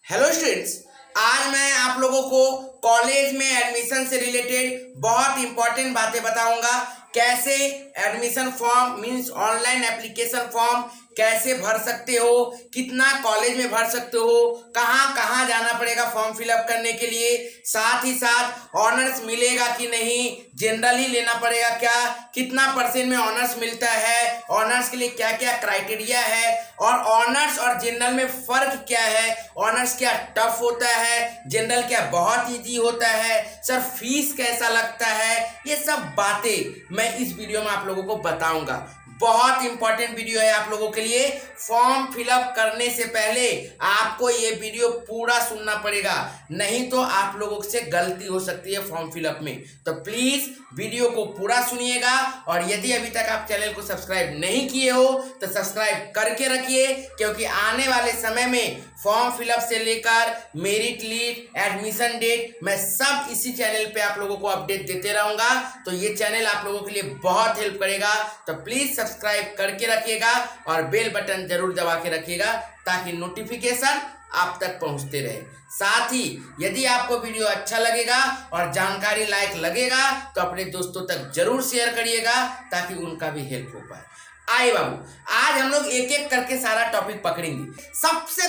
Hello students, आज मैं आप लोगों को कॉलेज में एडमिशन से रिलेटेड बहुत इंपॉर्टेंट बातें बताऊंगा। कैसे admission form means online application form कैसे भर सकते हो, कितना कॉलेज में भर सकते हो, कहाँ कहाँ जाना पड़ेगा फॉर्म फिलअप करने के लिए, साथ ही साथ ऑनर्स मिलेगा कि नहीं, जनरल ही लेना पड़ेगा क्या, कितना परसेंट में ऑनर्स मिलता है, ऑनर्स के लिए क्या क्या क्राइटेरिया है और ऑनर्स और जनरल में फर्क क्या है, ऑनर्स क्या टफ होता है, जनरल क्या बहुत इजी होता है, सर फीस कैसा लगता है, ये सब बातें मैं इस वीडियो में आप लोगों को बताऊंगा। बहुत इंपॉर्टेंट वीडियो है आप लोगों के लिए। फॉर्म फिलअप करने से पहले आपको ये वीडियो पूरा सुनना पड़ेगा, नहीं तो आप लोगों से गलती हो सकती है फॉर्म फिलअप में। तो प्लीज वीडियो को पूरा सुनिएगा और यदि अभी तक आप चैनल को सब्सक्राइब नहीं किए हो तो सब्सक्राइब करके रखिए, क्योंकि आने वाले समय में फॉर्म फिलअप से लेकर मेरिट लिस्ट, एडमिशन डेट, मैं सब इसी चैनल पे आप लोगों को अपडेट देते रहूंगा। तो ये चैनल आप लोगों के लिए बहुत हेल्प करेगा, तो प्लीज सब्सक्राइब करके रखिएगा और बेल बटन जरूर दबा के रखिएगा ताकि नोटिफिकेशन आप तक पहुंचते रहे। साथ ही यदि आपको वीडियो अच्छा लगेगा और जानकारी लायक लगेगा तो अपने दोस्तों तक जरूर शेयर करिएगा ताकि उनका भी हेल्प हो पाए। आइए बाबू, आज हम लोग एक एक करके सारा टॉपिक पकड़ेंगे। सबसे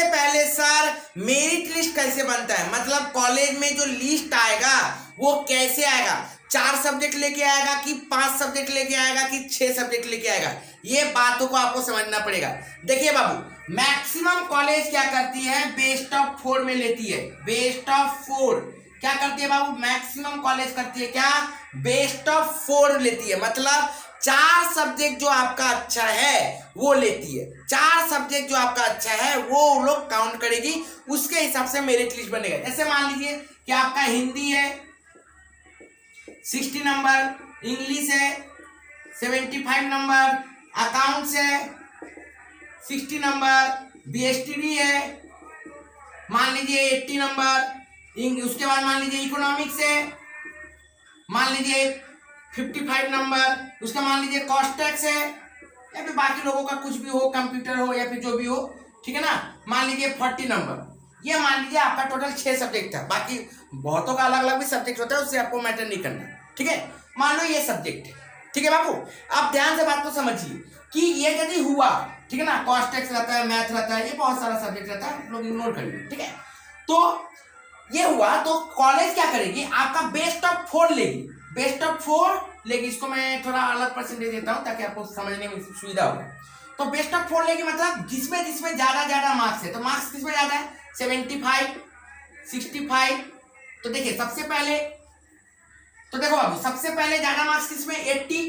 पहले सर मेरिट लिस्ट कैसे बनता है, मतलब कॉलेज में जो लिस्ट आएगा वो कैसे आएगा, 4 सब्जेक्ट लेके आएगा कि 5 सब्जेक्ट लेके आएगा कि 6 सब्जेक्ट लेके आएगा, ये बातों को आपको समझना पड़ेगा। देखिए बाबू, मैक्सिमम कॉलेज क्या करती है, बेस्ट ऑफ 4 में लेती है। बेस्ट ऑफ 4 क्या करती है बाबू, मैक्सिमम कॉलेज करती है क्या, बेस्ट ऑफ 4 लेती है। मतलब 4 सब्जेक्ट जो आपका अच्छा है वो लेती है, 4 सब्जेक्ट जो आपका अच्छा है वो लोग काउंट करेगी, उसके हिसाब से मेरिट लिस्ट बनेगा। जैसे मान लीजिए कि आपका हिंदी है 60 नंबर, इंग्लिश है 75 नंबर, अकाउंट्स है 60 नंबर, बीएसटीडी है मान लीजिए 80 नंबर, उसके बाद मान लीजिए इकोनॉमिक्स है मान लीजिए 55 नंबर, उसका मान लीजिए कॉस्ट टैक्स है या फिर बाकी लोगों का कुछ भी हो, कंप्यूटर हो या फिर जो भी हो, ठीक है ना, मान लीजिए 40 नंबर। ये मान लीजिए आपका टोटल 6 सब्जेक्ट था, बाकी बहुतों का अलग अलग भी सब्जेक्ट होता है, उससे आपको मैटर नहीं करना, ठीक है। मान लो ये सब्जेक्ट है, ठीक है बाबू। आप ध्यान से बात को समझिए कि ये यदि हुआ, ठीक है ना, कॉस्ट टैक्स रहता है, मैथ रहता है, ये बहुत सारा सब्जेक्ट रहता है, लोग इग्नोर करिए, ठीक है। तो ये हुआ तो कॉलेज क्या करेगी, आपका बेस्ट ऑफ 4 लेगी, बेस्ट ऑफ 4 लेगी। इसको मैं थोड़ा अलग परसेंटेज देता हूं ताकि आपको समझने में सुविधा हो। तो बेस्ट ऑफ 4 लेगी मतलब जिसमें ज्यादा मार्क्स है, तो मार्क्स किसमें ज्यादा है, 75 65। तो देखिए सबसे पहले, तो देखो बाबू सबसे पहले ज्यादा मार्क्स किसमें 80,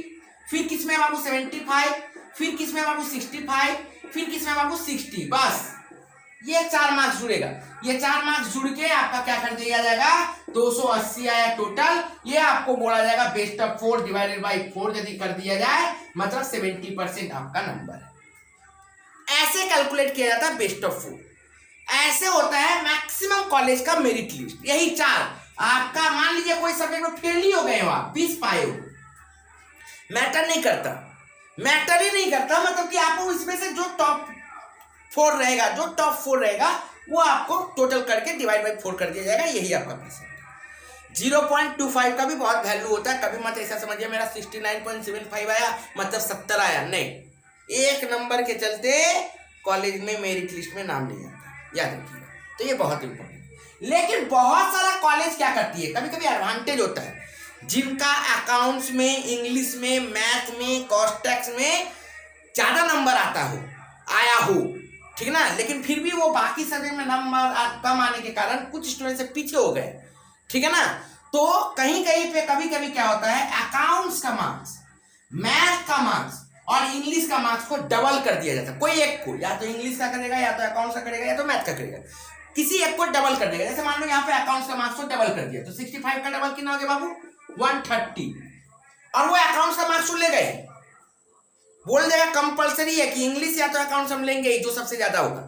फिर किसमें बाबू 75, फिर किसमें बाबू 65, फिर किसमें बाबू 60। बस ये 4 मार्क्स जुड़ेगा, ये 4 मार्क्स जुड़ के आपका क्या कर दिया जाएगा, 280 आया टोटल। ये आपको बोला जाएगा बेस्ट ऑफ 4 डिवाइडेड बाई 4 यदि कर दिया जाए मतलब 70% आपका नंबर है। ऐसे कैलकुलेट किया जाता है बेस्ट ऑफ 4। ऐसे होता है मैक्सिमम कॉलेज का मेरिट लिस्ट, यही 4। आपका मान लीजिए कोई सब्जेक्ट में फेल ही हो गए हो आप, 20 पाए हो, मैटर नहीं करता, मैटर ही नहीं करता, मतलब कि आपको इसमें से जो टॉप 4 रहेगा, जो टॉप 4 रहेगा वो आपको टोटल करके डिवाइड बाई 4 कर दिया जाएगा, यही आपका परसेंट। 0.25 का भी बहुत वैल्यू होता है, कभी मत ऐसा समझिए मेरा 69.75 आया मतलब 70 आया, नहीं, 1 नंबर के चलते कॉलेज में मेरिट लिस्ट में नाम नहीं आता, याद रखिएगा। तो ये बहुत इंपॉर्टेंट। लेकिन बहुत सारा कॉलेज क्या करती है, कभी कभी एडवांटेज होता है, जिनका अकाउंट्स में, इंग्लिश में, मैथ में, कॉस्ट टैक्स में ज्यादा नंबर आता हो, आया हो, ठीक है ना, लेकिन फिर भी वो बाकी सब्जेक्ट में नंबर कम आने के कारण कुछ स्टूडेंट से पीछे हो गए, ठीक है ना। तो कहीं कहीं पे कभी कभी क्या होता है, अकाउंट्स का मार्क्स, मैथ का मार्क्स और इंग्लिश का मार्क्स को डबल कर दिया जाता है। कोई एक को, या तो इंग्लिश का करेगा, या तो अकाउंट्स का करेगा, या तो मैथ का करेगा, किसी एक को डबल कर देगा। जैसे मान लो यहाँ पे अकाउंट्स का मार्क्स को डबल कर दिया, तो 65 का डबल कितना हो गया बाबू, 130, और वो अकाउंट्स का मार्क्स ले गए, बोल देगा कंपलसरी है कि इंग्लिश या तो अकाउंट्स हम लेंगे जो सबसे ज्यादा होगा।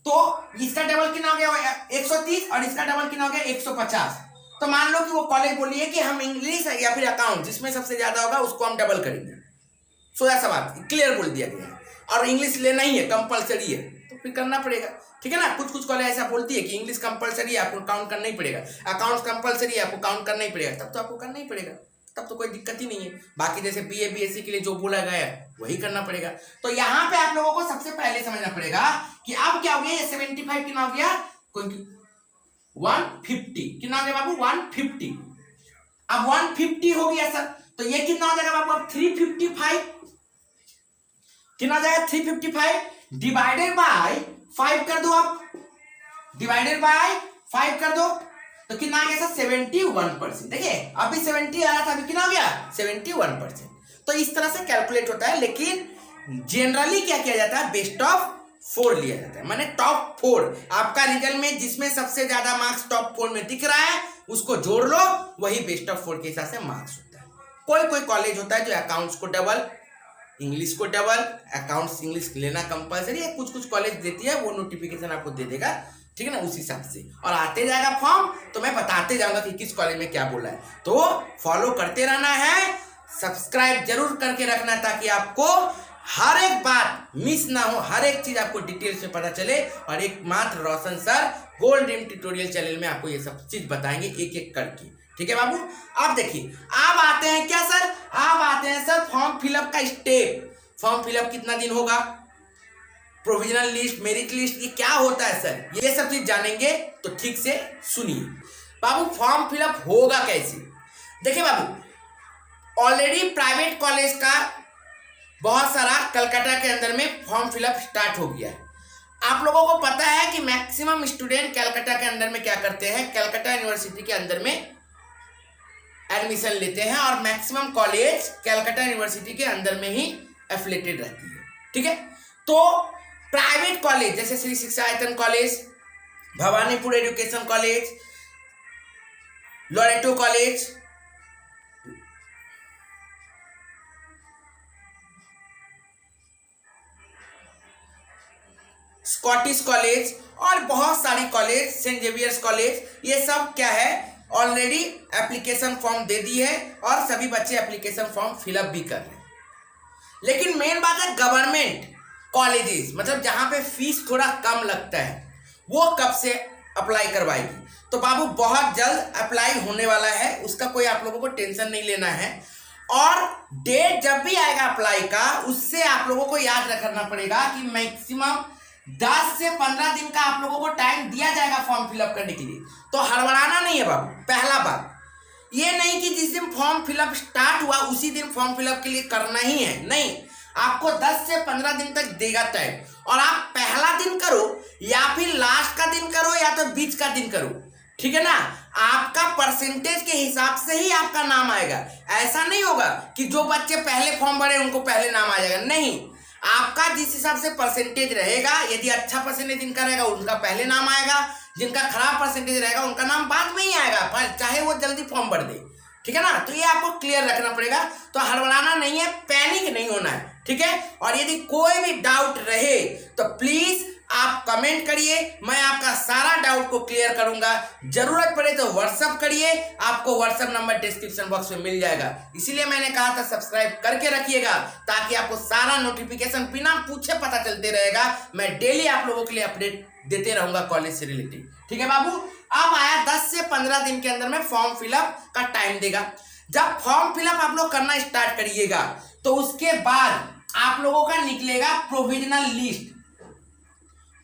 तो इसका डबल कितना हो गया 130 और इसका डबल कितना हो गया 150। तो मान लो कि वो कॉलेज बोलिए कि हम इंग्लिश या फिर अकाउंट जिसमें सबसे ज्यादा होगा उसको हम डबल करेंगे, सोया सा बात क्लियर बोल दिया गया है, और इंग्लिश लेना ही है, कंपलसरी है, तो फिर करना पड़ेगा, ठीक है ना। कुछ कुछ कॉलेज ऐसा बोलती है कि इंग्लिश कंपलसरी है, आपको काउंट करना ही पड़ेगा, अकाउंट्स कंपलसरी है, आपको काउंट करना ही पड़ेगा, तब तो आपको करना ही पड़ेगा, तब तो कोई दिक्कत ही नहीं है। बाकी जैसे बीए बीएससी के लिए जो बोला गया है वही करना पड़ेगा। तो यहाँ पे आप लोगों को सबसे पहले समझना पड़ेगा कि अब क्या हो गया, ये 75 कितना हो गया, 150 कितना हो गया बाबू, 150। अब 150 हो गया सर, तो ये कितना हो जाएगा बाबू, अब 355 कितना हो जाएगा, 355 डिवाइडेड बाय 5 कर दो, आप डिवाइडेड बाय 5 कर दो, तो कितना आ गया सर, 71%। देखिए अभी 70 आया था, अभी कितना हो गया, 71%। तो इस तरह से कैलकुलेट होता है, लेकिन जनरली क्या किया जाता है, बेस्ट ऑफ 4 लिया जाता है, माने टॉप 4। आपका रिजल्ट में जिसमें सबसे ज्यादा मार्क्स टॉप 4 में दिख रहा है उसको जोड़ लो, वही बेस्ट ऑफ 4 के हिसाब से मार्क्स होता है। कोई कोई कॉलेज होता है जो अकाउंट्स को डबल, इंग्लिश को डबल, अकाउंट्स इंग्लिश लेना कंपलसरी है, कुछ कुछ कॉलेज देती है, वो नोटिफिकेशन आपको दे देगा, ठीक है ना, उस हिसाब से। और आते जाएगा फॉर्म तो मैं बताते जाऊंगा कि किस कॉलेज में क्या बोला है। तो फॉलो करते रहना है, सब्सक्राइब जरूर करके रखना, ताकि आपको हर एक बात मिस ना हो, हर एक चीज आपको डिटेल से पता चले। और एकमात्र Roshan sir gold dream tutorial channel में आपको ये सब चीज बताएंगे एक एक करके, ठीक है बाबू। अब देखिए, अब आते हैं क्या सर, अब आते हैं सर फॉर्म फिलअप का स्टेप। फॉर्म फिलअप कितना दिन होगा, प्रोविजनल लिस्ट, मेरिट लिस्ट, ये क्या होता है सर, ये सब चीज जानेंगे, तो ठीक से सुनिए बाबू। फॉर्म फिलअप होगा कैसे, देखिए बाबू, ऑलरेडी प्राइवेट कॉलेज का बहुत सारा कलकत्ता के अंदर में फॉर्म फिलअप स्टार्ट हो गया है। आप लोगों को पता है कि मैक्सिमम स्टूडेंट कलकत्ता के अंदर में क्या करते हैं, कलकत्ता यूनिवर्सिटी के अंदर में एडमिशन लेते हैं, और मैक्सिमम कॉलेज कलकत्ता यूनिवर्सिटी के अंदर में ही एफिलेटेड रहती है, ठीक है। तो प्राइवेट कॉलेज जैसे Shri Shikshayatan college, Bhawanipur education college, Loreto college, Scottish college और बहुत सारी कॉलेज, सेंट जेवियर्स कॉलेज, ये सब क्या है, ऑलरेडी एप्लीकेशन फॉर्म दे दी है और सभी बच्चे एप्लीकेशन फॉर्म फिलअप भी कर रहे हैं। लेकिन मेन बात है गवर्नमेंट कॉलेजेस, मतलब जहां पे फीस थोड़ा कम लगता है, वो कब से अप्लाई करवाएगी। तो बाबू बहुत जल्द अप्लाई होने वाला है, उसका कोई आप लोगों को टेंशन नहीं लेना है। और डेट जब भी आएगा अप्लाई का, उससे आप लोगों को याद रखना पड़ेगा कि मैक्सिमम 10 से 15 दिन का आप लोगों को टाइम दिया जाएगा फॉर्म फिलअप करने के लिए। तो हड़बड़ाना नहीं है बाबू। पहला बात ये नहीं कि जिस दिन फॉर्म फिलअप स्टार्ट हुआ उसी दिन फॉर्म फिलअप के लिए करना ही है, नहीं, आपको 10 से 15 दिन तक देगा टाइम। और आप पहला दिन करो या फिर लास्ट का दिन करो या तो बीच का दिन करो, ठीक है ना। आपका परसेंटेज के हिसाब से ही आपका नाम आएगा। ऐसा नहीं होगा कि जो बच्चे पहले फॉर्म भरे उनको पहले नाम आ जाएगा, नहीं, आपका जिस हिसाब से परसेंटेज रहेगा, यदि अच्छा परसेंटेज जिनका रहेगा उनका पहले नाम आएगा, जिनका खराब परसेंटेज रहेगा उनका नाम बाद में ही आएगा, पर चाहे वो जल्दी फॉर्म भर दे, ठीक है ना। तो ये आपको क्लियर रखना पड़ेगा। तो हड़बड़ाना नहीं है, पैनिक नहीं होना है, ठीक है। और यदि कोई भी डाउट रहे तो प्लीज आप कमेंट करिए, मैं आपका सारा डाउट को क्लियर करूंगा। जरूरत पड़े तो व्हाट्सअप करिए, आपको व्हाट्सअप नंबर डिस्क्रिप्शन बॉक्स में मिल जाएगा। इसीलिए मैंने कहा था सब्सक्राइब करके रखिएगा, ताकि आपको सारा नोटिफिकेशन बिना पूछे पता चलते रहेगा। मैं डेली आप लोगों के लिए अपडेट देते रहूंगा कॉलेज से रिलेटेड, ठीक है बाबू। अब आया 10 से 15 दिन के अंदर में फॉर्म फिलअप का टाइम देगा। जब फॉर्म फिलअप आप लोग करना स्टार्ट करिएगा तो उसके बाद आप लोगों का निकलेगा प्रोविजनल लिस्ट।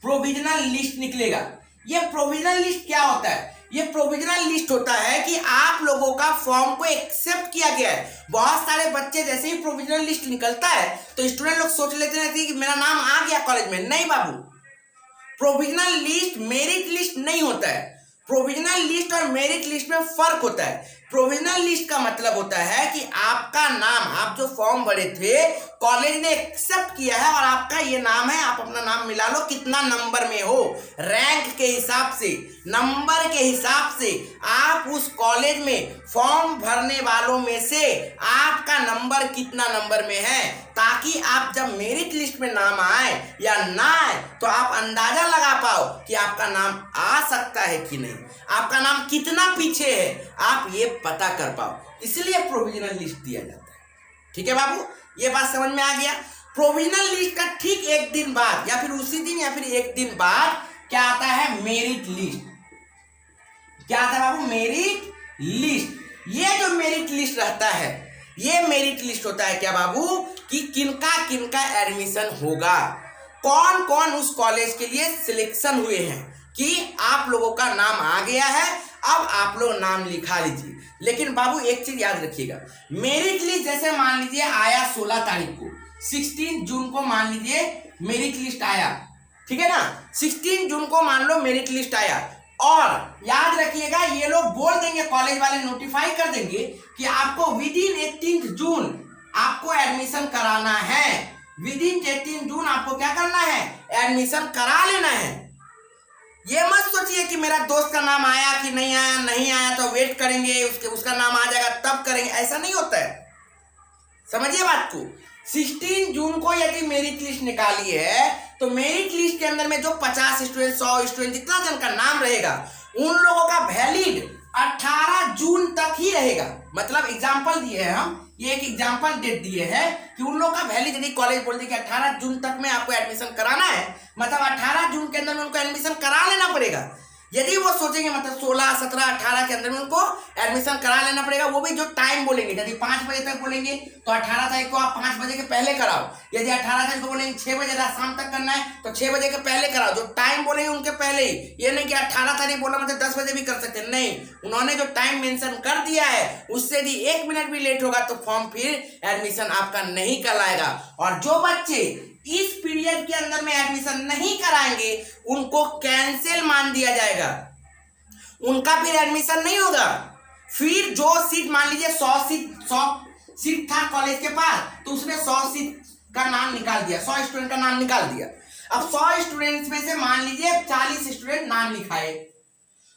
प्रोविजनल लिस्ट निकलेगा। ये प्रोविजनल लिस्ट क्या होता है, ये प्रोविजनल लिस्ट होता है कि आप लोगों का फॉर्म को एक्सेप्ट किया गया है। बहुत सारे बच्चे जैसे ही प्रोविजनल लिस्ट निकलता है तो स्टूडेंट लोग सोच लेते हैं कि मेरा नाम आ गया कॉलेज में। नहीं बाबू, प्रोविजनल लिस्ट मेरिट लिस्ट नहीं होता है। प्रोविजनल लिस्ट और मेरिट लिस्ट में फर्क होता है। प्रोविजनल लिस्ट का मतलब होता है कि आपका नाम, आप जो फॉर्म भरे थे कॉलेज ने एक्सेप्ट किया है और आपका ये नाम है, आप अपना नाम मिला लो, कितना नंबर में हो, रैंक के हिसाब से, नंबर के हिसाब से आप उस कॉलेज में फॉर्म भरने वालों में से आपका नंबर कितना नंबर में है, ताकि आप जब मेरिट लिस्ट में नाम आए या ना आए तो आप अंदाजा लगा पाओ कि आपका नाम आ सकता है कि नहीं, आपका नाम कितना पीछे है, आप ये पता कर पाओ। इसलिए प्रोविजनल लिस्ट दिया जाता है, ठीक है बाबू। ये बात समझ में आ गया। प्रोविजनल लिस्ट का ठीक एक दिन बाद या फिर उसी दिन या फिर एक दिन बाद क्या आता है, मेरिट लिस्ट। क्या आता है बाबू, मेरिट लिस्ट। ये जो मेरिट लिस्ट रहता है, ये मेरिट लिस्ट होता है क्या बाबू, कि किनका किनका एडमिशन होगा, कौन कौन उस कॉलेज के लिए सिलेक्शन हुए हैं, कि आप लोगों का नाम आ गया है, अब आप लोग नाम लिखा लीजिए। लेकिन बाबू एक चीज याद रखिएगा, मेरिट लिस्ट जैसे मान लीजिए आया 16 तारीख को, 16 जून को मान लीजिए मेरिट लिस्ट आया, ठीक है ना, 16 जून को मान लो मेरिट लिस्ट आया, और याद रखिएगा ये लोग बोल देंगे, कॉलेज वाले नोटिफाई कर देंगे कि आपको विद इन 18 जून आपको एडमिशन कराना है, विद इन 18 जून आपको क्या करना है, एडमिशन करा लेना है। ये मत सोचिए कि मेरा दोस्त का नाम आया कि नहीं आया, नहीं आया तो वेट करेंगे, उसका नाम आ जाएगा तब करेंगे, ऐसा नहीं होता है, समझिए बात को। 16 जून को यदि मेरिट लिस्ट निकाली है तो मेरिट लिस्ट के अंदर में जो 50 स्टूडेंट, 100 स्टूडेंट, जितना जन का नाम रहेगा उन लोगों का वैलिड 18 जून तक ही रहेगा। मतलब एग्जाम्पल दिए हैं हम, ये एक एग्जाम्पल डेट दिए हैं कि उन लोगों का वैलिड, यदि कॉलेज बोलते कि 18 जून तक में आपको एडमिशन कराना है, मतलब 18 जून के अंदर में उनको एडमिशन करा लेना पड़ेगा। यदि वो सोचेंगे मतलब 16, 17, 18 के अंदर में उनको एडमिशन करा लेना पड़ेगा, वो भी जो टाइम बोलेंगे, यदि 5 बजे तक बोलेंगे तो 18 तारीख को आप 5 बजे के पहले कराओ, यदि 18 तारीख को बोलेंगे 6 बजे शाम तक करना है तो 6 बजे के पहले कराओ, जो टाइम बोलेंगे उनके पहले ही। ये नहीं कि 18 तारीख बोला मतलब 10 बजे भी कर सकते, नहीं, उन्होंने जो टाइम मेंशन कर दिया है उससे यदि 1 मिनट भी लेट होगा तो फॉर्म फिर एडमिशन आपका नहीं कराएगा। और जो बच्चे इस पीरियड के अंदर में एडमिशन नहीं कराएंगे उनको कैंसिल मान दिया जाएगा, उनका फिर एडमिशन नहीं होगा। फिर जो सीट मान लीजिए 100 सीट था कॉलेज के पास, तो उसने 100 सीट का नाम निकाल दिया, 100 स्टूडेंट का नाम निकाल दिया। अब 100 स्टूडेंट्स में से मान लीजिए 40 स्टूडेंट नाम लिखाए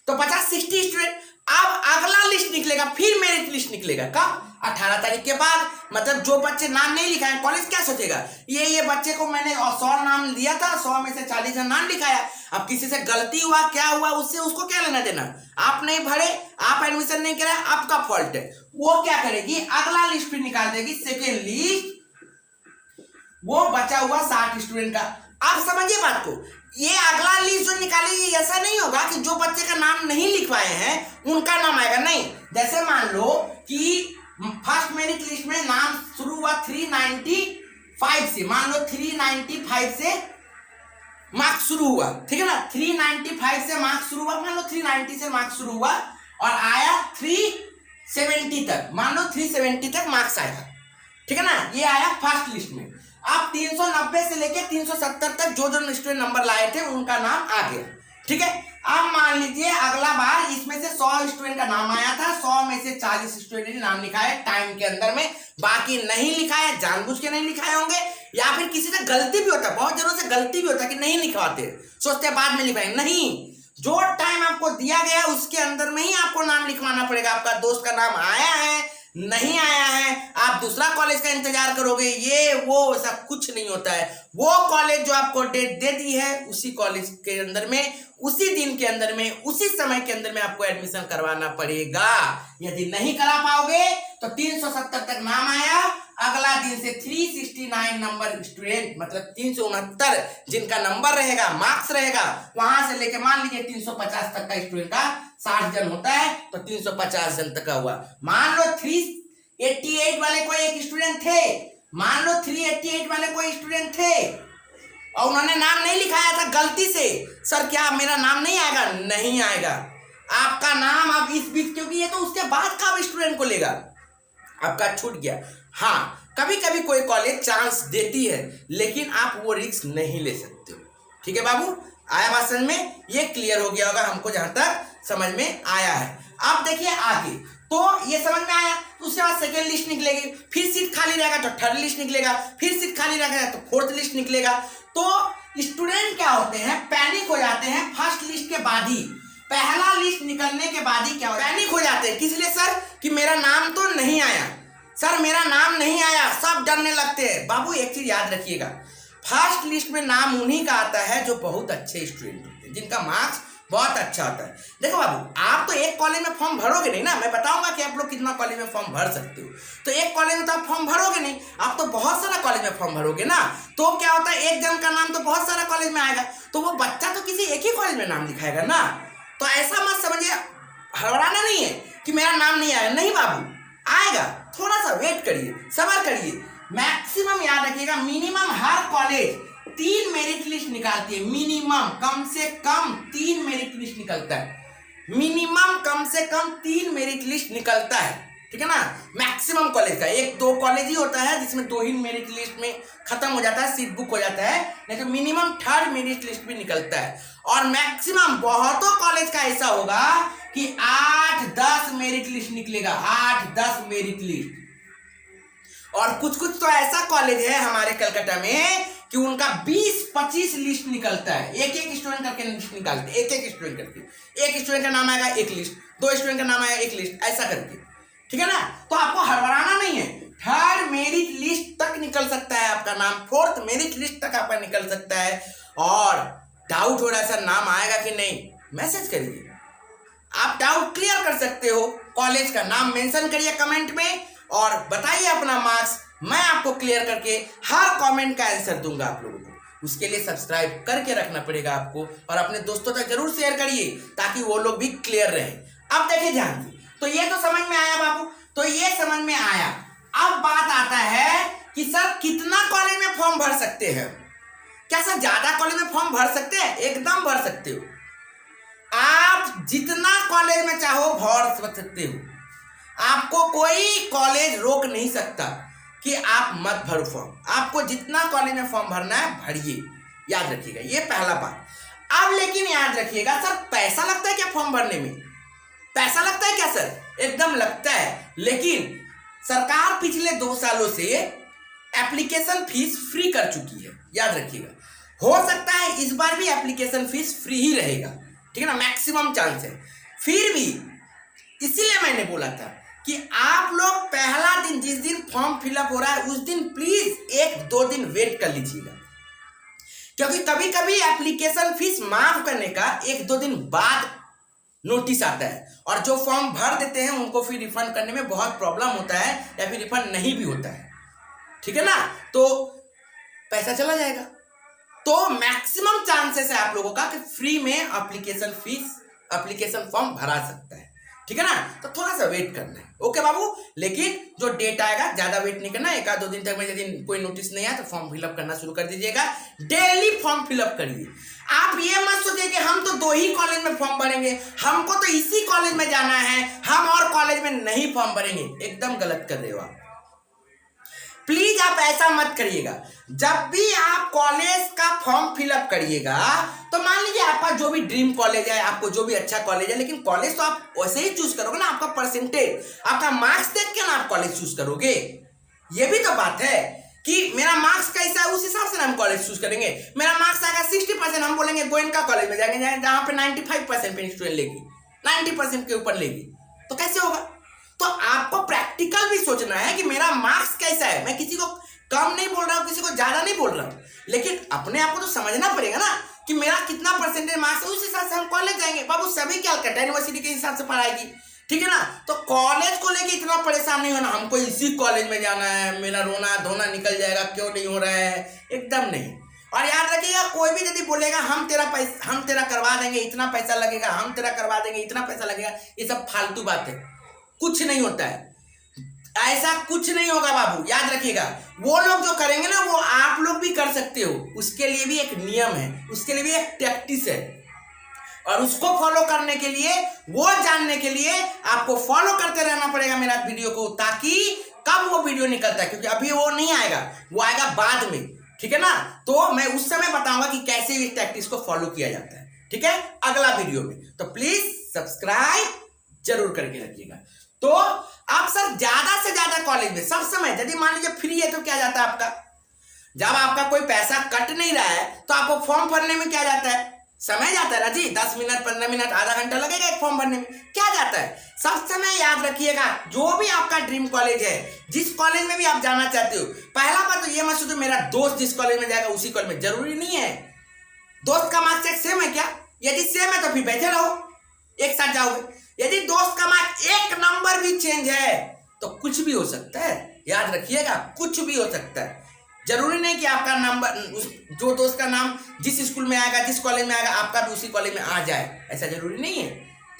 तो 50-60 स्टूडेंट, अब अगला लिस्ट निकलेगा, फिर मेरिट लिस्ट निकलेगा कब, 18 तारीख के बाद। मतलब जो बच्चे नाम नहीं लिखाए, कॉलेज क्या सोचेगा, ये बच्चे को मैंने 100 नाम दिया था, 100 में से 40 नाम लिखाया, अब किसी से गलती हुआ क्या हुआ उससे उसको क्या लेना देना, आप नहीं भरे, आप एडमिशन नहीं कराए, आपका फॉल्ट है। वो क्या करेगी, अगला लिस्ट फिर निकाल देगी, सेकेंड लिस्ट, वो बचा हुआ 60 स्टूडेंट का। आप समझिए बात को, ये अगला लिस्ट जो निकालेगी ऐसा नहीं होगा कि जो बच्चे का नाम नहीं लिखवाए हैं उनका नाम आएगा, नहीं। जैसे मान लो कि फर्स्ट मेरिट लिस्ट में नाम शुरू हुआ 395 से, मान लो 395 से मार्क्स शुरू हुआ, ठीक है ना, 395 से मार्क्स शुरू हुआ, मान लो 390 से मार्क्स शुरू हुआ और आया 370 तक, मान लो 370 तक मार्क्स आया, ठीक है ना, ये आया फर्स्ट लिस्ट में। अब 390 से लेके 370 तक जो जो स्टूडेंट नंबर लाए थे उनका नाम आ गया, ठीक है। अब मान लीजिए अगला बार इसमें से 100 स्टूडेंट का नाम आया था, 100 में से 40 स्टूडेंट ने नाम लिखाया टाइम के अंदर में, बाकी नहीं लिखाया, जानबूझ के नहीं लिखाए होंगे, या फिर किसी से गलती भी होता है, बहुत जनों से गलती भी होता है कि नहीं लिखवाते, सोचते बाद में लिखाएंगे, नहीं, जो टाइम आपको दिया गया उसके अंदर में ही आपको नाम लिखवाना पड़ेगा। आपका दोस्त का नाम आया है, नहीं आया है, आप दूसरा कॉलेज का इंतजार करोगे, ये वो ऐसा कुछ नहीं होता है। वो कॉलेज जो आपको डेट दे दी है उसी कॉलेज के अंदर में, उसी दिन के अंदर में, उसी समय के अंदर में आपको एडमिशन करवाना पड़ेगा। यदि नहीं करा पाओगे तो 370 तक नाम आया, अगला दिन से 369 नंबर स्टूडेंट, मतलब 369 जिनका नंबर रहेगा, मार्क्स रहेगा, वहां से लेके मान लीजिए 350 तक का स्टूडेंट का 60 जन होता है तो 350 जन तक का हुआ। मान लो 388 वाले कोई एक स्टूडेंट थे, मान लो 388 वाले कोई स्टूडेंट थे और उन्होंने नाम नहीं लिखाया था गलती से, सर क्या मेरा नाम नहीं आएगा, नहीं आएगा आपका नाम। अब इस बीच, क्योंकि ये तो उसके बाद का स्टूडेंट को लेगा, आपका छूट गया। हाँ, कभी कभी कोई कॉलेज चांस देती है लेकिन आप वो रिस्क नहीं ले सकते हो, ठीक है बाबू, आया बात समझ में, ये क्लियर हो गया होगा हमको जहां तक समझ में आया है। अब देखिए आगे, तो ये समझ में आया, उसके बाद सेकेंड लिस्ट निकलेगी, फिर सीट खाली रहेगा तो थर्ड लिस्ट निकलेगा, फिर सीट खाली रहेगा तो फोर्थ लिस्ट निकलेगा। तो स्टूडेंट क्या होते हैं, पैनिक हो जाते हैं फर्स्ट लिस्ट के बाद ही, पहला लिस्ट निकलने के बाद ही क्या होता है, पैनिक हो जाते हैं। किस लिए सर, कि मेरा नाम तो नहीं आया, सर मेरा नाम नहीं आया, सब डरने लगते हैं। बाबू एक चीज याद रखिएगा, फर्स्ट लिस्ट में नाम उन्हीं का आता है जो बहुत अच्छे स्टूडेंट होते हैं, जिनका मार्क्स बहुत अच्छा होता है। देखो बाबू, आप तो एक कॉलेज में फॉर्म भरोगे नहीं ना, मैं बताऊंगा कि आप लोग कितना कॉलेज में फॉर्म भर सकते हो। तो एक कॉलेज में तो आप फॉर्म भरोगे नहीं, आप तो बहुत सारा कॉलेज में फॉर्म भरोगे ना। तो क्या होता है, एक जन का नाम तो बहुत सारा कॉलेज में आएगा, तो वो बच्चा तो किसी एक ही कॉलेज में नाम लिखाएगा ना। तो ऐसा मत समझिए, हड़बड़ाना नहीं है कि मेरा नाम नहीं आया, नहीं बाबू आएगा, थोड़ा सा वेट करिए, सब्र करिए। मैक्सिमम याद रखिएगा, मिनिमम हर कॉलेज 3 मेरिट लिस्ट निकालती है, मिनिमम कम से कम 3 मेरिट लिस्ट निकलता है, मिनिमम कम से कम 3 मेरिट लिस्ट निकलता है, ठीक है ना। मैक्सिमम कॉलेज का 1-2 कॉलेज ही होता है जिसमें 2 ही मेरिट लिस्ट में खत्म हो जाता है, सीट बुक हो जाता है, नहीं तो मिनिमम 3rd मेरिट लिस्ट भी निकलता है। और मैक्सिमम बहुतों कॉलेज का ऐसा होगा कि 8-10 मेरिट लिस्ट निकलेगा, 8-10 मेरिट लिस्ट। और कुछ कुछ तो ऐसा कॉलेज है हमारे कलकत्ता में कि उनका 20-25 लिस्ट निकलता है, एक स्टूडेंट करके लिस्ट निकालते हैं, एक स्टूडेंट करके, एक स्टूडेंट का नाम आएगा एक लिस्ट, 2 स्टूडेंट का नाम आएगा एक लिस्ट, ऐसा करके, ठीक है ना। तो आपको हड़बड़ाना नहीं है, 3rd मेरिट लिस्ट तक निकल सकता है आपका नाम, 4th मेरिट लिस्ट तक आपका निकल सकता है। और डाउट हो रहा है सर नाम आएगा कि नहीं, मैसेज करिए, आप डाउट क्लियर कर सकते हो, कॉलेज का नाम मेंशन करिए कमेंट में और बताइए अपना मार्क्स, मैं आपको क्लियर करके हर कमेंट का आंसर दूंगा आप लोगों को। उसके लिए सब्सक्राइब करके रखना पड़ेगा आपको और अपने दोस्तों तक जरूर शेयर करिए ताकि वो लोग भी क्लियर रहे। अब देखिए ध्यान से, तो ये तो समझ में आया बाबू, तो ये समझ में आया। अब बात आता है कि सर कितना कॉलेज में फॉर्म भर सकते हैं, क्या सर ज्यादा कॉलेज में फॉर्म भर सकते हैं? एकदम भर सकते हो, आप जितना कॉलेज में चाहो भर सकते हो, आपको कोई कॉलेज रोक नहीं सकता कि आप मत भरो फॉर्म, आपको जितना कॉलेज में फॉर्म भरना है भरिए, याद रखिएगा, ये पहला बात। अब लेकिन याद रखिएगा, सर पैसा लगता है क्या फॉर्म भरने में? पैसा लगता है क्या सर? एकदम लगता है, लेकिन सरकार पिछले 2 सालों से एप्लीकेशन फीस फ्री कर चुकी है, याद रखिएगा। हो सकता है इस बार भी एप्लीकेशन फीस फ्री ही रहेगा, ठीक है ना, मैक्सिमम चांस है। फिर भी इसीलिए मैंने बोला था कि आप लोग पहला दिन जिस दिन फॉर्म फिलअप हो रहा है उस दिन प्लीज 1-2 दिन वेट कर लीजिएगा, क्योंकि कभी कभी एप्लीकेशन फीस माफ करने का 1-2 दिन बाद नोटिस आता है और जो फॉर्म भर देते हैं उनको फिर रिफंड करने में बहुत प्रॉब्लम होता है या फिर रिफंड नहीं भी होता है, ठीक है ना, तो पैसा चला जाएगा। तो मैक्सिमम चांसेस है आप लोगों का कि फ्री में एप्लीकेशन फॉर्म भरा सकता है, ठीक है ना। तो थोड़ा सा वेट करना है, ओके बाबू। लेकिन जो डेट आएगा ज्यादा वेट नहीं करना, 1-2 दिन तक में यदि कोई नोटिस नहीं आया तो फॉर्म फिलअप करना शुरू कर दीजिएगा, डेली फॉर्म फिलअप करिए। आप ये मत सोचिए कि हम तो 2 ही कॉलेज में फॉर्म भरेंगे, हमको तो इसी कॉलेज में जाना है, हम और कॉलेज में नहीं फॉर्म भरेंगे, एकदम गलत कर रहे हो आप। प्लीज आप ऐसा मत करिएगा। जब भी आप कॉलेज का फॉर्म फिलअप करिएगा तो मान लीजिए आपका जो भी ड्रीम कॉलेज है, आपको जो भी अच्छा कॉलेज है, लेकिन कॉलेज तो आप वैसे ही चूज करोगे ना, आपका परसेंटेज, आपका मार्क्स देख के ना आप कॉलेज चूज करोगे। ये भी तो बात है कि मेरा मार्क्स कैसा है उस हिसाब से ना हम कॉलेज चूज करेंगे। मेरा मार्क्स आएगा 60%, हम बोलेंगे गोयनका कॉलेज में जाएंगे जहां पे 95% पे स्टूडेंट लेगी, 90% के ऊपर लेगी, तो कैसे होगा? तो आपको प्रैक्टिकल भी सोचना है कि मेरा मार्क्स कैसा है। मैं किसी को कम नहीं बोल रहा हूं, किसी को ज्यादा नहीं बोल रहा हूं, लेकिन अपने आप को तो समझना पड़ेगा ना कि मेरा कितना परसेंटेज मार्क्स है, उस हिसाब से हम कॉलेज जाएंगे। बाबू सभी क्या करता है, यूनिवर्सिटी के हिसाब से पढ़ाएगी, ठीक है ना। तो कॉलेज को लेके इतना परेशान नहीं होना, हमको इसी कॉलेज में जाना है, मेरा रोना धोना निकल जाएगा, क्यों नहीं हो रहा है, एकदम नहीं। और याद रखिएगा, कोई भी यदि बोलेगा हम तेरा करवा देंगे, इतना पैसा लगेगा, हम तेरा करवा देंगे, इतना पैसा लगेगा, ये सब फालतू बात है, कुछ नहीं होता है, ऐसा कुछ नहीं होगा बाबू, याद रखिएगा। वो लोग जो करेंगे ना वो आप लोग भी कर सकते हो, उसके लिए भी एक नियम है, उसके लिए भी एक प्रैक्टिस है, और उसको फॉलो करने के लिए, वो जानने के लिए आपको फॉलो करते रहना पड़ेगा मेरा वीडियो को, ताकि कब वो वीडियो निकलता है, क्योंकि अभी वो नहीं आएगा, वो आएगा बाद में, ठीक है ना। तो मैं उस समय बताऊंगा कि कैसे इस प्रैक्टिस को फॉलो किया जाता है, ठीक है, अगला वीडियो में। तो प्लीज सब्सक्राइब जरूर करके रखिएगा। तो आप सर ज्यादा से ज्यादा कॉलेज में सब समय, यदि मान लीजिए फ्री है तो क्या जाता है आपका, जब आपका कोई पैसा कट नहीं रहा है तो आपको फॉर्म भरने में क्या जाता है, समय जाता है ना जी, 10 मिनट 15 मिनट आधा घंटा लगेगा एक फॉर्म भरने में, क्या जाता है। सब समय याद रखिएगा, जो भी आपका ड्रीम कॉलेज है, जिस कॉलेज में भी आप जाना चाहते हो, पहला बात तो ये मत सोचो मेरा दोस्त जिस कॉलेज में जाएगा उसी कॉलेज में, जरूरी नहीं है। दोस्त का मार्क्स सेम है क्या, यदि सेम है तो फिर बैठे रहो, एक साथ जाओगे। यदि दोस्त का मार्क एक नंबर भी चेंज है तो कुछ भी हो सकता है, याद रखिएगा, कुछ भी हो सकता है। जरूरी नहीं कि आपका नंबर, जो दोस्त का नाम जिस स्कूल में आएगा, जिस कॉलेज में आएगा, आपका भी उसी कॉलेज में आ जाए, ऐसा जरूरी नहीं है।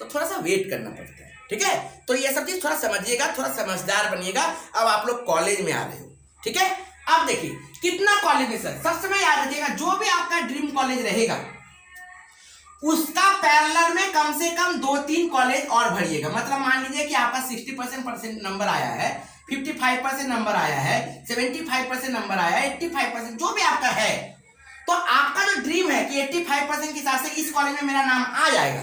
तो थोड़ा सा वेट करना पड़ता है, ठीक है। तो ये सब चीज थोड़ा समझिएगा, थोड़ा समझदार बनिएगा। अब आप लोग कॉलेज में आ रहे हो, ठीक है। अब देखिए कितना कॉलेज में सर, सबसे पहले याद रखिएगा, जो भी आपका ड्रीम कॉलेज रहेगा उसका पैरेलल में कम से कम 2-3 कॉलेज और भरिएगा। मतलब मान लीजिए कि आपका 60% नंबर आया है, 55% नंबर आया है, 75% नंबर आया है, 85%, जो भी आपका है, तो आपका जो ड्रीम है कि 85% के हिसाब से इस कॉलेज में मेरा नाम आ जाएगा,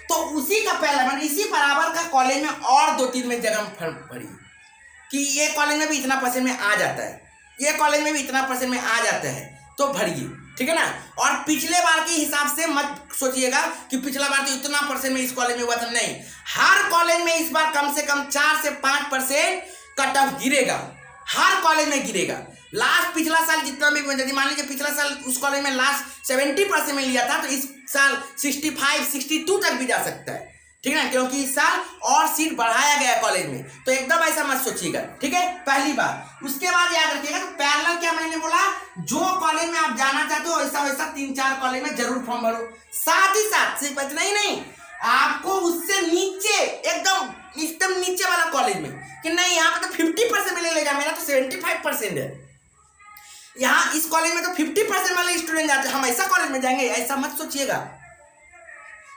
तो उसी का पैरेलल, इसी बराबर का कॉलेज में और 2-3 में जगह भरिए कि ये कॉलेज में भी इतना परसेंट में आ जाता है, ये कॉलेज में भी इतना परसेंट में आ जाता है, तो भरिए, ठीक है ना। और पिछले बार के हिसाब से मत सोचिएगा कि पिछला बार तो इतना परसेंट में इस कॉलेज में हुआ था, नहीं। हर कॉलेज में इस बार कम से कम 4 से 5% कट ऑफ गिरेगा, हर कॉलेज में गिरेगा। लास्ट पिछला साल जितना भी, यदि मान लीजिए पिछला साल उस कॉलेज में लास्ट 70% में लिया था, तो इस साल 65-62 तक भी जा सकता है, ठीक है ना, क्योंकि इस साल और सीट बढ़ाया गया कॉलेज में। तो एकदम ऐसा मत सोचिएगा, ठीक है, पहली बार। उसके बाद याद रखिएगा तो पैरेलल क्या मैंने बोला, जो कॉलेज में आप जाना चाहते हो वैसा वैसा 3-4 कॉलेज में जरूर फॉर्म भरो। साथ ही साथ सिर्फ इतना ही नहीं, आपको उससे नीचे एकदम नीचे वाला कॉलेज में, कि नहीं यहाँ पे तो 50% में ले लेगा, मेरा तो 75% है, यहाँ इस कॉलेज में तो 50% वाले स्टूडेंट जाते हैं, हम ऐसा कॉलेज में जाएंगे, ऐसा मत सोचिएगा।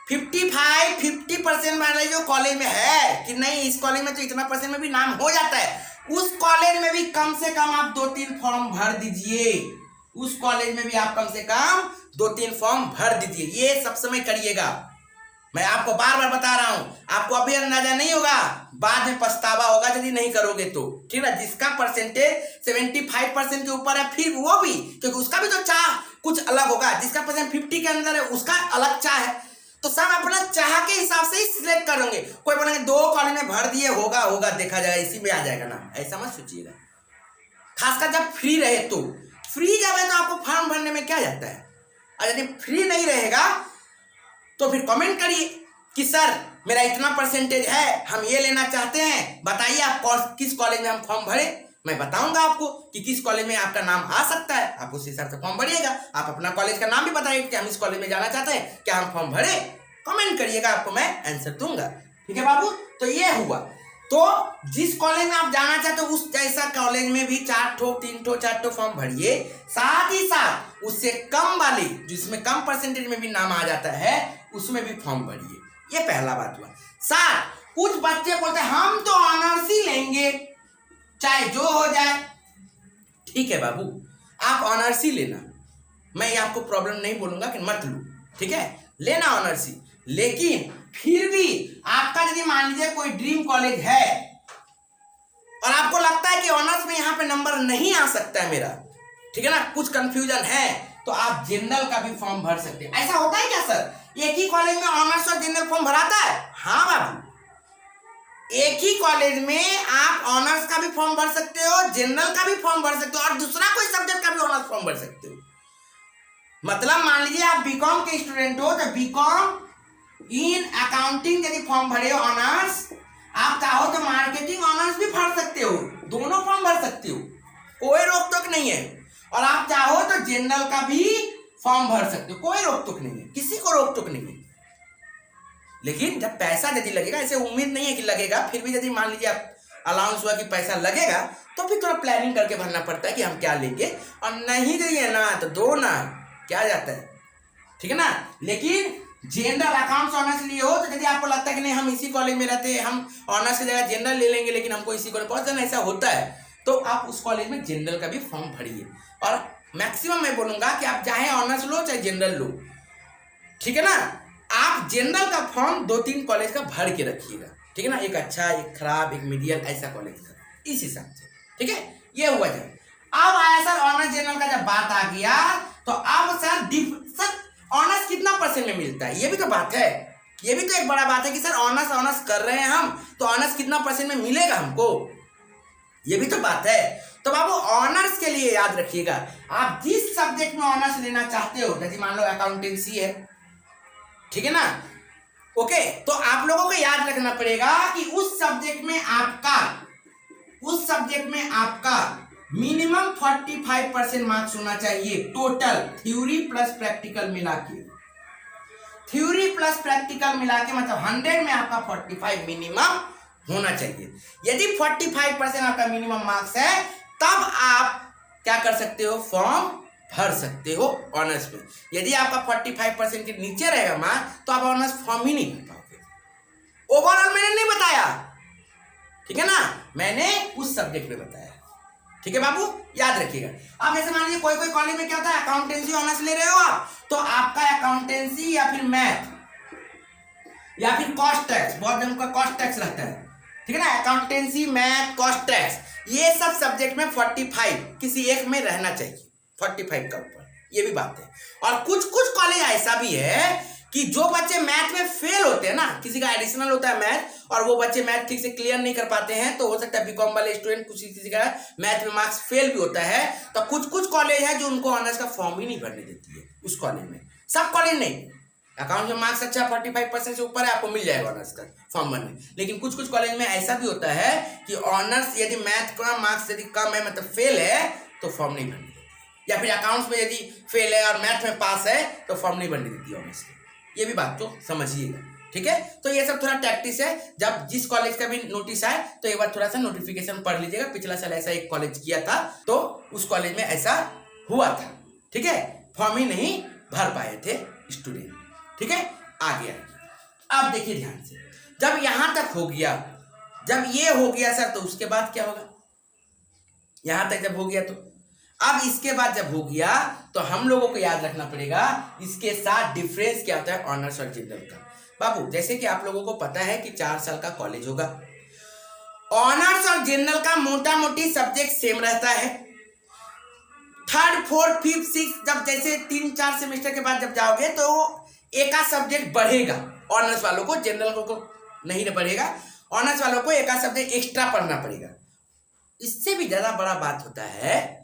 50% वाले जो कॉलेज में है कि नहीं इस कॉलेज में तो इतना परसेंट में भी नाम हो जाता है, उस कॉलेज में भी कम से कम आप 2-3 फॉर्म भर दीजिए। उस कॉलेज में भी आप कम से कम 2-3 फॉर्म भर दीजिए। ये सब समय करिएगा, मैं आपको बार बार बता रहा हूं। आपको अभी अंदाजा नहीं होगा, बाद में पछतावा होगा यदि नहीं करोगे तो, ठीक है। जिसका परसेंटेज 75% के ऊपर है, फिर वो भी, क्योंकि उसका भी तो चाह कुछ अलग होगा। जिसका परसेंट 50 के अंदर है उसका अलग चाह है, तो सब अपना चाह के हिसाब से ही सिलेक्ट करेंगे। कोई बोलेंगे 2 कॉलेज में भर दिए, होगा देखा जाएगा, इसी में आ जाएगा ना, ऐसा मत सोचिएगा। खासकर जब फ्री रहे तो, फ्री जब है तो आपको फॉर्म भरने में क्या जाता है। और यदि फ्री नहीं रहेगा तो फिर कमेंट करिए कि सर मेरा इतना परसेंटेज है, हम ये लेना चाहते हैं, बताइए आप किस कॉलेज में हम फॉर्म भरें। मैं बताऊंगा आपको कि किस कॉलेज में आपका नाम आ सकता है, आप उस हिसाब से फॉर्म भरिएगा। आप अपना कॉलेज का नाम भी बताइए कि हम इस कॉलेज में जाना चाहते हैं, क्या हम फॉर्म भरे, कमेंट करिएगा, आपको मैं आंसर दूंगा, ठीक है बाबू। तो ये हुआ, तो जिस कॉलेज में आप जाना चाहते हो उस जैसा कॉलेज में भी 4 ठो 3 ठो 4 ठो फॉर्म भरिए। साथ ही साथ उससे कम वाली, जिसमें कम परसेंटेज में भी नाम आ जाता है, उसमें भी फॉर्म भरिए। ये पहला बात हुआ। साथ कुछ बच्चे बोलते हैं हम तो ऑनर्स ही लेंगे चाहे जो हो जाए, ठीक है बाबू, आप ऑनर्स ही लेना, मैं ये आपको प्रॉब्लम नहीं बोलूंगा कि मत लो, ठीक है, लेना ऑनर्स ही। लेकिन फिर भी आपका यदि मान लीजिए कोई ड्रीम कॉलेज है और आपको लगता है कि ऑनर्स में यहाँ पे नंबर नहीं आ सकता है मेरा, ठीक है ना, कुछ कंफ्यूजन है, तो आप जनरल का भी फॉर्म भर सकते हैं। ऐसा होता है क्या सर, एक ही कॉलेज में ऑनर्स और जनरल फॉर्म भराता है? हाँ बाबू, एक ही कॉलेज में आप ऑनर्स का भी फॉर्म भर सकते हो, जनरल का भी फॉर्म भर सकते हो, और दूसरा कोई सब्जेक्ट का भी ऑनर्स फॉर्म भर सकते हो। मतलब मान लीजिए आप बीकॉम के स्टूडेंट हो तो बीकॉम इन अकाउंटिंग यदि फॉर्म भरे हो ऑनर्स, आप चाहो तो मार्केटिंग ऑनर्स भी भर सकते हो, दोनों फॉर्म भर सकते हो, कोई रोक टोक नहीं है। और आप चाहो तो जनरल का भी फॉर्म भर सकते हो, कोई रोक टोक नहीं है, किसी को रोक टोक नहीं है। लेकिन जब पैसा यदि लगेगा, ऐसे उम्मीद नहीं है कि लगेगा, फिर भी यदि मान लीजिए आप अलाउंस हुआ कि पैसा लगेगा, तो फिर थोड़ा प्लानिंग करके भरना पड़ता है कि हम क्या लेंगे, और नहीं चाहिए ना तो दो ना, क्या जाता है, ठीक है ना। लेकिन जनरल अकाउंट्स ऑनर्स लिए हो तो यदि आपको लगता है कि नहीं हम इसी कॉलेज में रहते हैं, हम ऑनर्स की जगह जनरल ले लेंगे, लेकिन हमको इसी कॉलेज, बहुत जन ऐसा होता है, तो आप उस कॉलेज में जनरल का भी फॉर्म भरिए। और मैक्सिमम मैं बोलूंगा कि आप चाहे ऑनर्स लो चाहे जनरल लो, ठीक है ना, आप जनरल का फॉर्म 2-3 कॉलेज का भर के रखिएगा, ठीक है ना, एक अच्छा, एक खराब, एक मीडियम, ऐसा कॉलेज का, इस हिसाब से, ठीक है। ये हुआ जब अब आया सर ऑनर्स जनरल का जब बात आ गया, तो अब सर ऑनर्स कितना परसेंट में मिलता है, ये भी तो बात है, ये भी तो एक बड़ा बात है कि सर ऑनर्स कर रहे हैं हम, तो ऑनर्स कितना परसेंट में मिलेगा हमको, ये भी तो बात है। तो बाबू ऑनर्स के लिए याद रखिएगा, आप जिस सब्जेक्ट में ऑनर्स लेना चाहते हो, जैसे मान लो अकाउंटेंसी है, ठीक है ना। ओके, तो आप लोगों को याद रखना पड़ेगा कि उस सब्जेक्ट में आपका मिनिमम 45% मार्क्स होना चाहिए टोटल, थ्योरी प्लस प्रैक्टिकल मिला के। थ्योरी प्लस प्रैक्टिकल मिला के मतलब 100 में आपका 45 मिनिमम होना चाहिए। यदि 45% आपका मिनिमम मार्क्स है तब आप क्या कर सकते हो, फॉर्म भर सकते हो ऑनर्स में। यदि आपका 45% के नीचे रहेगा मार्क्स तो आप ऑनर्स फॉर्म ही नहीं भर पाओगे। ओवरऑल मैंने नहीं बताया, ठीक है ना, मैंने उस सब्जेक्ट में बताया। ठीक है बाबू, याद रखिएगा। अब जैसे मान लीजिए कोई कॉलेज में क्या होता है, अकाउंटेंसी ऑनर्स ले रहे हो आप, तो आपका अकाउंटेंसी या फिर मैथ या फिर कॉस्ट टैक्स, बहुत जनों का कॉस्ट टैक्स रहता है, ठीक है ना, अकाउंटेंसी, मैथ, कॉस्ट टैक्स, ये सब सब्जेक्ट में 45 किसी एक में रहना चाहिए, 45 का ऊपर, ये भी बात है। और कुछ कॉलेज ऐसा भी है कि जो बच्चे मैथ में फेल होते हैं ना, किसी का एडिशनल होता है मैथ और वो बच्चे मैथ ठीक से क्लियर नहीं कर पाते हैं, तो हो सकता है बीकॉम वाले स्टूडेंट किसी का मैथ में मार्क्स फेल भी होता है, तो कुछ कॉलेज है जो उनको ऑनर्स का फॉर्म ही नहीं भरने देती है। उस कॉलेज में, सब कॉलेज नहीं, अकाउंट में मार्क्स अच्छा 45% से ऊपर है, आपको मिल जाएगा ऑनर्स का फॉर्म भरने। लेकिन कुछ कॉलेज में ऐसा भी होता है कि ऑनर्स यदि मैथ का मार्क्स यदि कम है, मतलब फेल है, तो फॉर्म नहीं भरने देती, या फिर अकाउंट्स में यदि फेल है और मैथ में पास है तो फॉर्म नहीं भरने देती ऑनर्स की। ये भी बात तो समझिएगा, ठीक है। तो ये सब थोड़ा टैक्टिस है, जब जिस कॉलेज का भी नोटिस आए तो एक बार थोड़ा सा नोटिफिकेशन पढ़ लीजिएगा। पिछला साल ऐसा एक कॉलेज किया था तो उस कॉलेज में ऐसा हुआ था, ठीक है, फॉर्म ही नहीं भर पाए थे स्टूडेंट, ठीक है। आगे अब देखिए ध्यान से, जब यहां तक हो गया, जब ये हो गया सर, तो उसके बाद क्या होगा, यहां तक जब हो गया तो अब इसके बाद जब हो गया तो हम लोगों को याद रखना पड़ेगा इसके साथ डिफरेंस क्या होता है ऑनर्स और जनरल का। बाबू जैसे कि आप लोगों को पता है कि 4 साल का कॉलेज होगा, ऑनर्स और जनरल का मोटा मोटी सब्जेक्ट सेम रहता है। 3rd 4th 5th 6th जब जैसे 3-4 सेमेस्टर के बाद जब जाओगे तो एक आध सब्जेक्ट बढ़ेगा ऑनर्स वालों को, जनरल को नहीं बढ़ेगा। ऑनर्स वालों को एक आध सब्जेक्ट एक्स्ट्रा पढ़ना पड़ेगा। इससे भी ज्यादा बड़ा बात होता है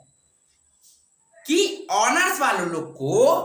कि ऑनर्स वालों लोग को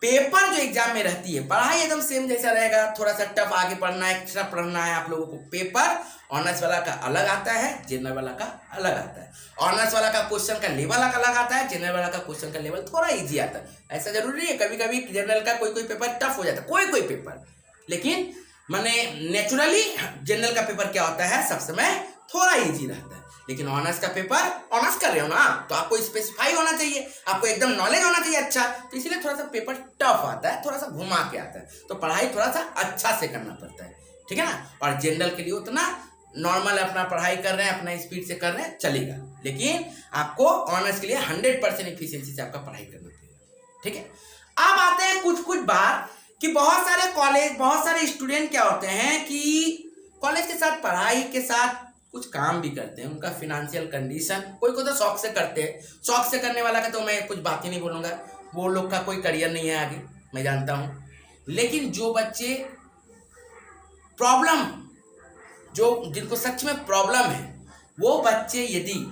पेपर जो एग्जाम में रहती है, पढ़ाई एकदम सेम जैसा रहेगा, थोड़ा सा टफ आगे पढ़ना है, एक्स्ट्रा पढ़ना है आप लोगों को। पेपर ऑनर्स वाला का अलग आता है, जनरल वाला का अलग आता है। ऑनर्स वाला का क्वेश्चन का लेवल अलग आता है, जनरल वाला का क्वेश्चन का लेवल थोड़ा इजी आता है। ऐसा जरूरी नहीं है, कभी कभी जनरल का कोई पेपर टफ हो जाता है, कोई पेपर, लेकिन माने नेचुरली जनरल का पेपर क्या होता है, सब समय थोड़ा इजी रहता है। लेकिन ऑनर्स का पेपर, ऑनर्स कर रहे हो ना तो आपको स्पेसिफाई होना चाहिए, आपको एकदम नॉलेज होना चाहिए अच्छा, तो इसलिए थोड़ा सा पेपर टफ आता है, थोड़ा सा घुमा के आता है, तो पढ़ाई थोड़ा सा अच्छा से करना पड़ता है, ठीक है ना। और जनरल के लिए उतना नॉर्मल अपना पढ़ाई कर रहे हैं, अपना स्पीड से कर रहे हैं, चलेगा। लेकिन आपको ऑनर्स के लिए 100% एफिशिएंसी से आपका पढ़ाई करना पड़ेगा, ठीक है। अब आते हैं कुछ बात कि बहुत सारे कॉलेज, बहुत सारे स्टूडेंट क्या होते हैं कि कॉलेज के साथ, पढ़ाई के साथ कुछ काम भी करते हैं। उनका फिनेंशियल कंडीशन, कोई को तो शौक से करते हैं, शौक से करने वाला का तो मैं कुछ बात ही नहीं बोलूँगा, वो लोग का कोई करियर नहीं है आगे, मैं जानता हूँ। लेकिन जो बच्चे प्रॉब्लम, जो जिनको सच में प्रॉब्लम है, वो बच्चे यदि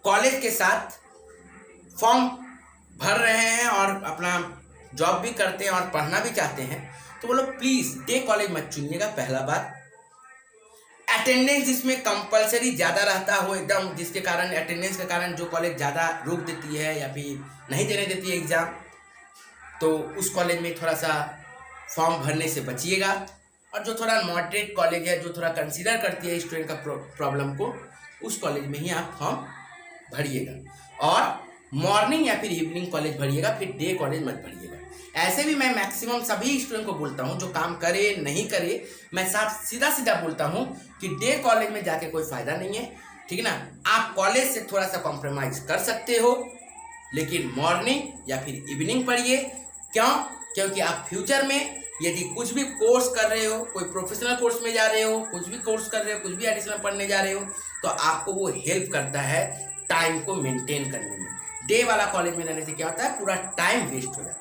कॉलेज के साथ फॉर्म भर रहे हैं और अपना जॉब भी करते हैं और पढ़ना भी चाहते हैं, तो वो लोग प्लीज़ डे कॉलेज मत चुनिएगा। पहला बात, अटेंडेंस जिसमें कंपलसरी ज़्यादा रहता हो एकदम, जिसके कारण अटेंडेंस के कारण जो कॉलेज ज़्यादा रोक देती है या फिर नहीं देने देती है एग्ज़ाम, तो उस कॉलेज में थोड़ा सा फॉर्म भरने से बचिएगा। और जो थोड़ा मॉडरेट कॉलेज है, जो थोड़ा कंसीडर करती है स्टूडेंट का प्रॉब्लम को, उस कॉलेज में ही आप फॉर्म भरिएगा। और मॉर्निंग या फिर इवनिंग कॉलेज भरिएगा, फिर डे कॉलेज मत भरिएगा। ऐसे भी मैं मैक्सिमम सभी स्टूडेंट को बोलता हूँ, जो काम करे नहीं करे, मैं साफ सीधा बोलता हूँ कि डे कॉलेज में जाके कोई फ़ायदा नहीं है, ठीक है ना। आप कॉलेज से थोड़ा सा कॉम्प्रोमाइज़ कर सकते हो, लेकिन मॉर्निंग या फिर इवनिंग पढ़िए। क्यों? क्योंकि आप फ्यूचर में यदि कुछ भी कोर्स कर रहे हो, कोई प्रोफेशनल कोर्स में जा रहे हो, कुछ भी कोर्स कर रहे हो, कुछ भी एडिशनल पढ़ने जा रहे हो, तो आपको वो हेल्प करता है टाइम को मेंटेन करने में। डे वाला कॉलेज में रहने से क्या होता है, पूरा टाइम वेस्ट हो जाता है,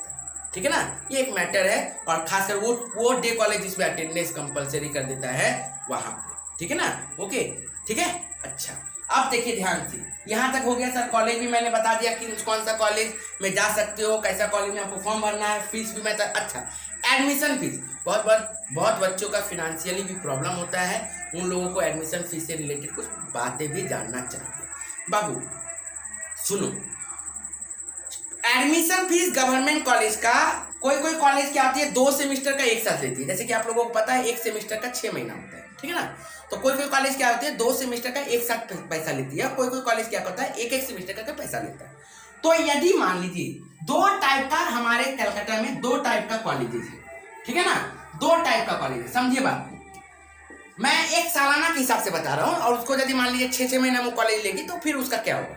ठीक है ना। ये एक मैटर है। और खासकर वो डे कॉलेज जिसमें अटेंडेंस कंपलसरी कर देता है वहाँ पे, ठीक है ना। ओके, ठीक है। अच्छा, अब देखिए ध्यान से, यहाँ तक हो गया सर। कॉलेज भी मैंने बता दिया कि कौन सा कॉलेज में जा सकते हो, कैसा कॉलेज में आपको फॉर्म भरना है, फीस भी मैं अच्छा एडमिशन फीस। बहुत बच्चों का फिनेंशियली भी प्रॉब्लम होता है, उन लोगों को एडमिशन फीस से रिलेटेड कुछ बातें भी जानना चाहिए। बाबू सुनो, एडमिशन फीस गवर्नमेंट कॉलेज का, कोई कॉलेज क्या होती है 2 सेमेस्टर का एक साथ लेती है, जैसे कि आप लोगों को पता है 1 सेमेस्टर का 6 महीना होता है, ठीक है ना। तो कोई कॉलेज क्या होती है 2 सेमेस्टर का एक साथ पैसा लेती है, कोई कॉलेज क्या होता है एक सेमेस्टर का पैसा लेता है। तो यदि मान लीजिए 2 टाइप का, हमारे कलकत्ता में 2 टाइप का कॉलेजेस है, ठीक है ना, 2 टाइप का कॉलेज है, समझिए बात को। मैं एक सालाना के हिसाब से बता रहा हूँ, और उसको यदि मान लीजिए 6 महीना में कॉलेज लेगी तो फिर उसका क्या होगा।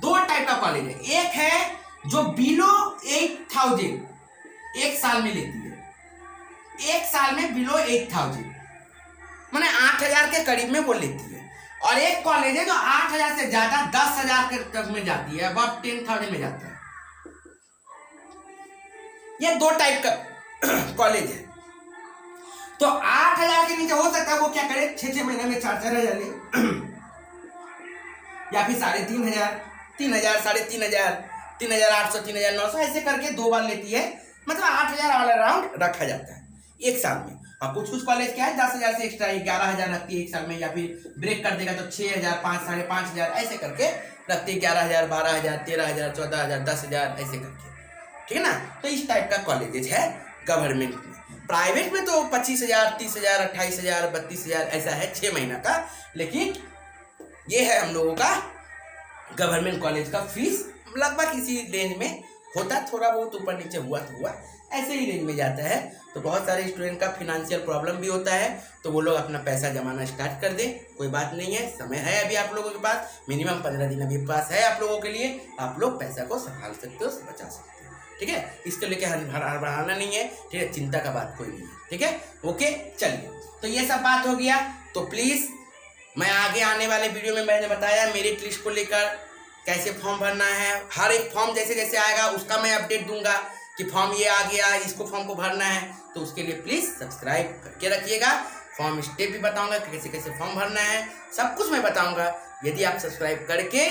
2 टाइप का कॉलेज है, एक है जो बिलो 8,000 एक साल में लेती है, एक साल में बिलो 8,000 माने 8,000 के करीब में वो लेती है, और एक कॉलेज है जो 8,000 से ज्यादा 10,000 के तक में जाती है, अब 10,000 में जाता है। ये 2 टाइप का कॉलेज है। तो 8,000 के नीचे हो सकता है वो क्या करे 6 महीने में 4,000 ले, या फिर 3,500, 3,000, 3,500, 3,800, 3,900 ऐसे करके 2 बार लेती है, मतलब 8,000 वाला राउंड रखा जाता है एक साल में। और कुछ कॉलेज क्या है 10,000 से एक्स्ट्रा 11,000 रखती है एक साल में, या फिर ब्रेक कर देगा तो 6,000, 5,000, 5,500 ऐसे करके रखती है, 11,000, 12,000, 13,000, 14,000, 10,000 ऐसे करके, ठीक है ना। तो इस टाइप का कॉलेजेस है गवर्नमेंट में। प्राइवेट में तो 25,000, 30,000, 28,000, 32,000 ऐसा है 6 महीना का। लेकिन ये है हम लोगों का गवर्नमेंट कॉलेज का फीस, लगभग इसी रेंज में होता, थोड़ा बहुत ऊपर नीचे हुआ तो हुआ, ऐसे ही रेंज में जाता है। तो बहुत सारे स्टूडेंट का फिनेंशियल प्रॉब्लम भी होता है, तो वो लोग अपना पैसा जमाना स्टार्ट कर दें, कोई बात नहीं है, समय है अभी आप लोगों के पास, मिनिमम 15 दिन अभी पास है आप लोगों के लिए, आप लोग पैसा को संभाल सकते हो, बचा सकते हो, ठीक है। इसको लेके हड़बड़ाना नहीं है, ठीक है, चिंता का बात कोई नहीं है, ठीक है, ओके। चलिए, तो ये सब बात हो गया। तो प्लीज़ मैं आगे आने वाले वीडियो में मैंने बताया मेरिट लिस्ट को लेकर कैसे फॉर्म भरना है, हर एक फॉर्म जैसे जैसे आएगा उसका मैं अपडेट दूंगा कि फॉर्म ये आ गया, इसको फॉर्म को भरना है, तो उसके लिए प्लीज़ सब्सक्राइब करके रखिएगा। फॉर्म स्टेप भी बताऊंगा कि कैसे कैसे फॉर्म भरना है, सब कुछ मैं बताऊंगा। यदि आप सब्सक्राइब करके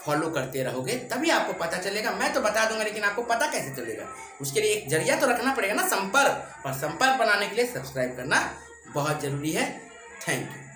फॉलो करते रहोगे तभी आपको पता चलेगा। मैं तो बता दूंगा, लेकिन आपको पता कैसे चलेगा, उसके लिए एक जरिया तो रखना पड़ेगा ना, संपर्क, और संपर्क बनाने के लिए सब्सक्राइब करना बहुत ज़रूरी है। Thank you.